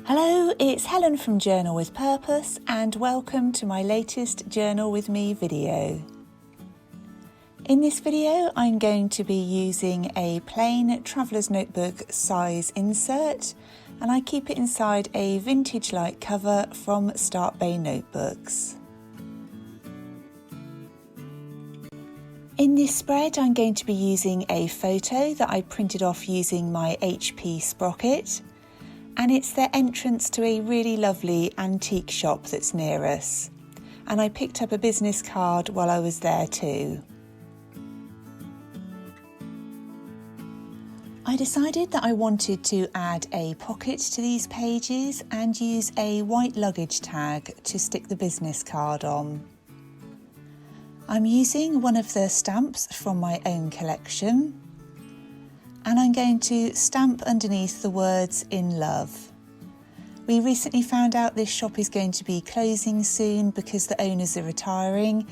Hello, it's Helen from Journal with Purpose and welcome to my latest Journal with Me video. In this video I'm going to be using a plain traveller's notebook size insert and I keep it inside a vintage-like cover from Start Bay Notebooks. In this spread I'm going to be using a photo that I printed off using my HP sprocket. And it's the entrance to a really lovely antique shop that's near us. And I picked up a business card while I was there too. I decided that I wanted to add a pocket to these pages and use a white luggage tag to stick the business card on. I'm using one of the stamps from my own collection. And I'm going to stamp underneath the words "in love." We recently found out this shop is going to be closing soon because the owners are retiring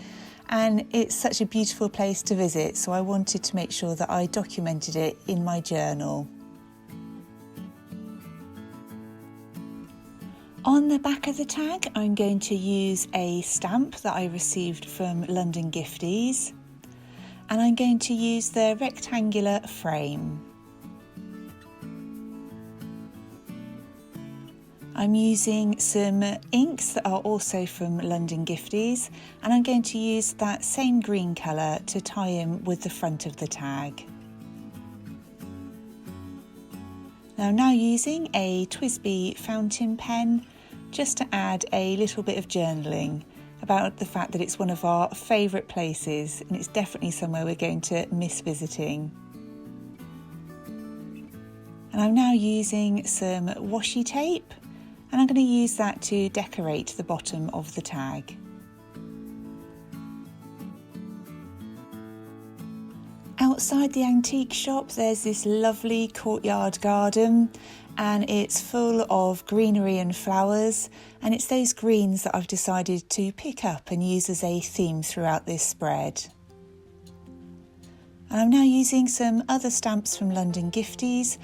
and it's such a beautiful place to visit, so I wanted to make sure that I documented it in my journal. On the back of the tag I'm going to use a stamp that I received from London Gifties. And I'm going to use the rectangular frame. I'm using some inks that are also from London Gifties and I'm going to use that same green colour to tie in with the front of the tag. Now I'm using a TWSBI fountain pen just to add a little bit of journaling about the fact that it's one of our favourite places and it's definitely somewhere we're going to miss visiting. And I'm now using some washi tape and I'm going to use that to decorate the bottom of the tag. Outside the antique shop there's this lovely courtyard garden and it's full of greenery and flowers, and it's those greens that I've decided to pick up and use as a theme throughout this spread. And I'm now using some other stamps from London Gifties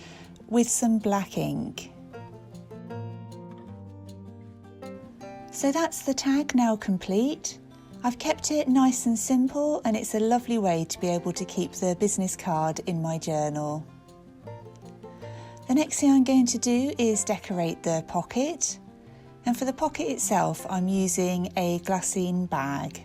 with some black ink. So that's the tag now complete. I've kept it nice and simple and it's a lovely way to be able to keep the business card in my journal. The next thing I'm going to do is decorate the pocket, and for the pocket itself I'm using a glassine bag.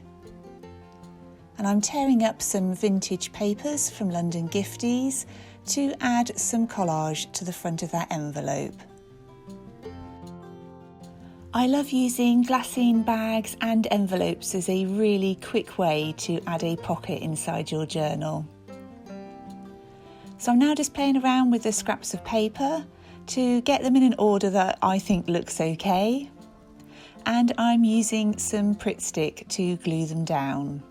And I'm tearing up some vintage papers from London Gifties to add some collage to the front of that envelope. I love using glassine bags and envelopes as a really quick way to add a pocket inside your journal. So I'm now just playing around with the scraps of paper to get them in an order that I think looks okay. And I'm using some Pritt stick to glue them down.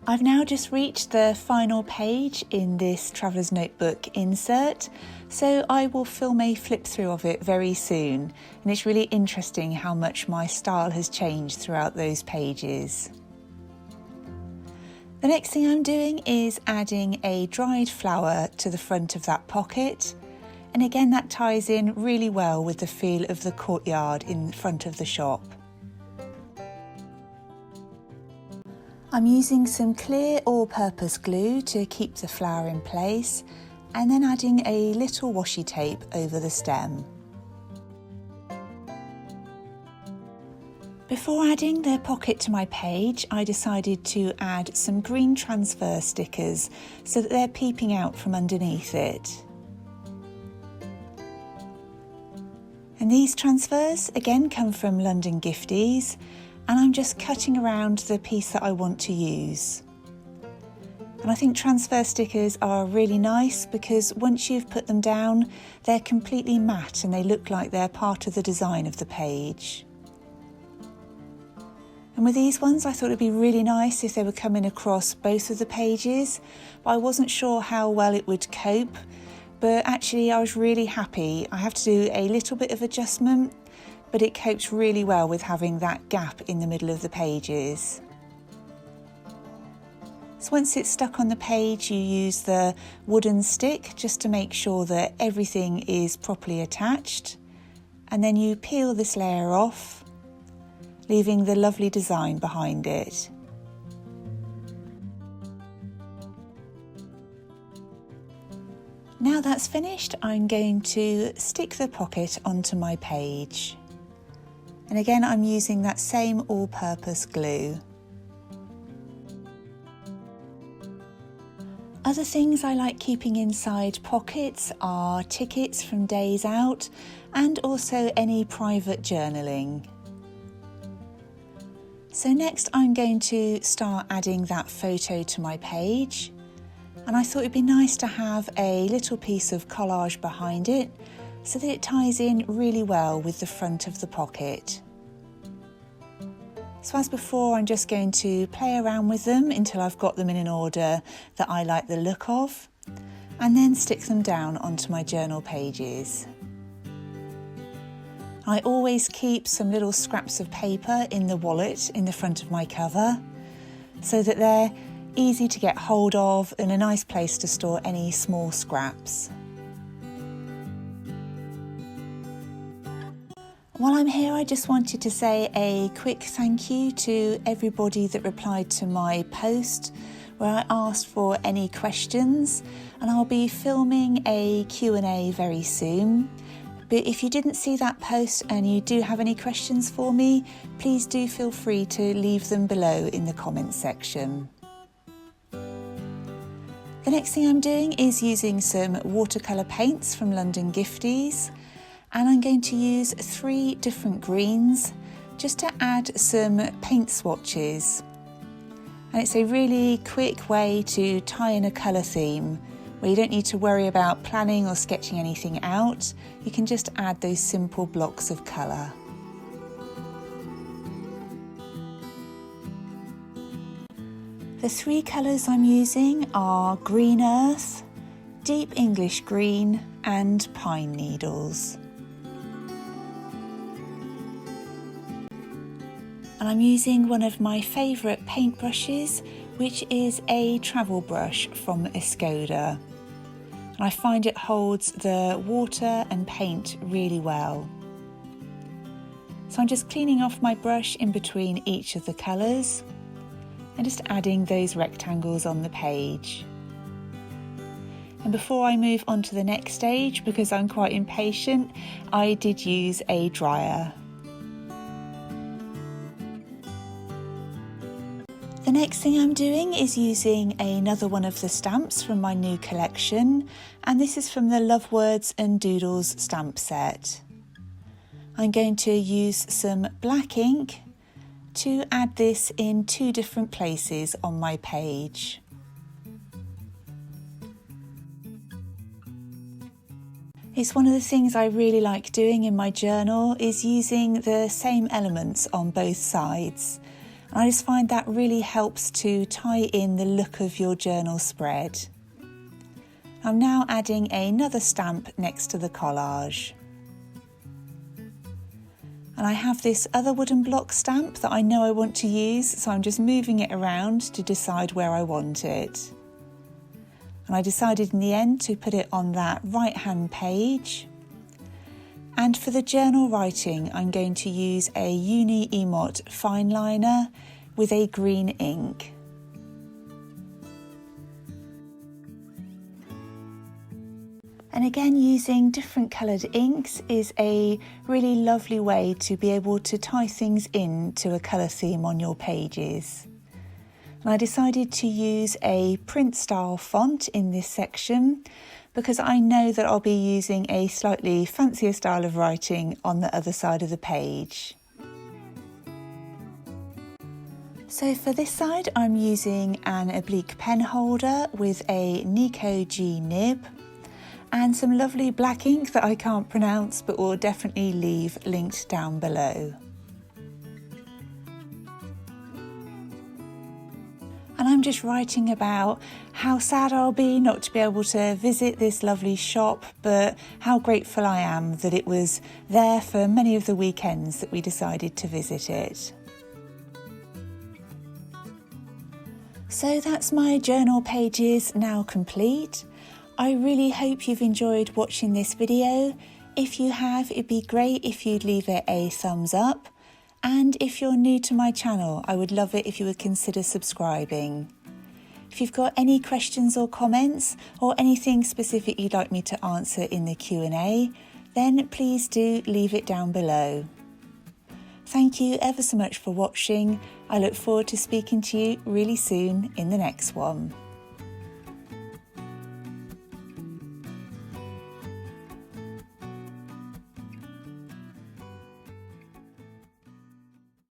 I've now just reached the final page in this Traveller's Notebook insert, so I will film a flip through of it very soon. And it's really interesting how much my style has changed throughout those pages. The next thing I'm doing is adding a dried flower to the front of that pocket, and again that ties in really well with the feel of the courtyard in front of the shop. I'm using some clear all-purpose glue to keep the flower in place and then adding a little washi tape over the stem. Before adding the pocket to my page, I decided to add some green transfer stickers so that they're peeping out from underneath it. And these transfers again come from London Gifties, and I'm just cutting around the piece that I want to use. And I think transfer stickers are really nice because once you've put them down, they're completely matte and they look like they're part of the design of the page. And with these ones I thought it'd be really nice if they were coming across both of the pages, but I wasn't sure how well it would cope. But actually I was really happy. I have to do a little bit of adjustment, but it copes really well with having that gap in the middle of the pages. So once it's stuck on the page, you use the wooden stick just to make sure that everything is properly attached, and then you peel this layer off, leaving the lovely design behind it. Now that's finished, I'm going to stick the pocket onto my page. And again, I'm using that same all-purpose glue. Other things I like keeping inside pockets are tickets from days out and also any private journaling. So next I'm going to start adding that photo to my page, and I thought it'd be nice to have a little piece of collage behind it so that it ties in really well with the front of the pocket. So as before, I'm just going to play around with them until I've got them in an order that I like the look of, and then stick them down onto my journal pages. I always keep some little scraps of paper in the wallet in the front of my cover so that they're easy to get hold of and a nice place to store any small scraps. While I'm here, I just wanted to say a quick thank you to everybody that replied to my post where I asked for any questions, and I'll be filming a Q&A very soon. But if you didn't see that post and you do have any questions for me, please do feel free to leave them below in the comments section. The next thing I'm doing is using some watercolour paints from London Gifties, and I'm going to use 3 different greens just to add some paint swatches. And it's a really quick way to tie in a colour theme where you don't need to worry about planning or sketching anything out. You can just add those simple blocks of colour. The 3 colours I'm using are Green Earth, Deep English Green and Pine Needles. And I'm using one of my favourite paintbrushes, which is a travel brush from Escoda. And I find it holds the water and paint really well. So I'm just cleaning off my brush in between each of the colours and just adding those rectangles on the page. And before I move on to the next stage, because I'm quite impatient, I did use a dryer. The next thing I'm doing is using another one of the stamps from my new collection, and this is from the Love Words and Doodles stamp set. I'm going to use some black ink to add this in 2 different places on my page. It's one of the things I really like doing in my journal is using the same elements on both sides. And I just find that really helps to tie in the look of your journal spread. I'm now adding another stamp next to the collage. And I have this other wooden block stamp that I know I want to use, so I'm just moving it around to decide where I want it. And I decided in the end to put it on that right-hand page. And for the journal writing, I'm going to use a Uni Emot fine liner with a green ink. And again, using different coloured inks is a really lovely way to be able to tie things into a colour theme on your pages. And I decided to use a print style font in this section because I know that I'll be using a slightly fancier style of writing on the other side of the page. So for this side, I'm using an oblique pen holder with a Nico G nib and some lovely black ink that I can't pronounce but will definitely leave linked down below. And I'm just writing about how sad I'll be not to be able to visit this lovely shop, but how grateful I am that it was there for many of the weekends that we decided to visit it. So that's my journal pages now complete. I really hope you've enjoyed watching this video. If you have, it'd be great if you'd leave it a thumbs up. And if you're new to my channel, I would love it if you would consider subscribing. If you've got any questions or comments or anything specific you'd like me to answer in the Q&A, then please do leave it down below. Thank you ever so much for watching. I look forward to speaking to you really soon in the next one.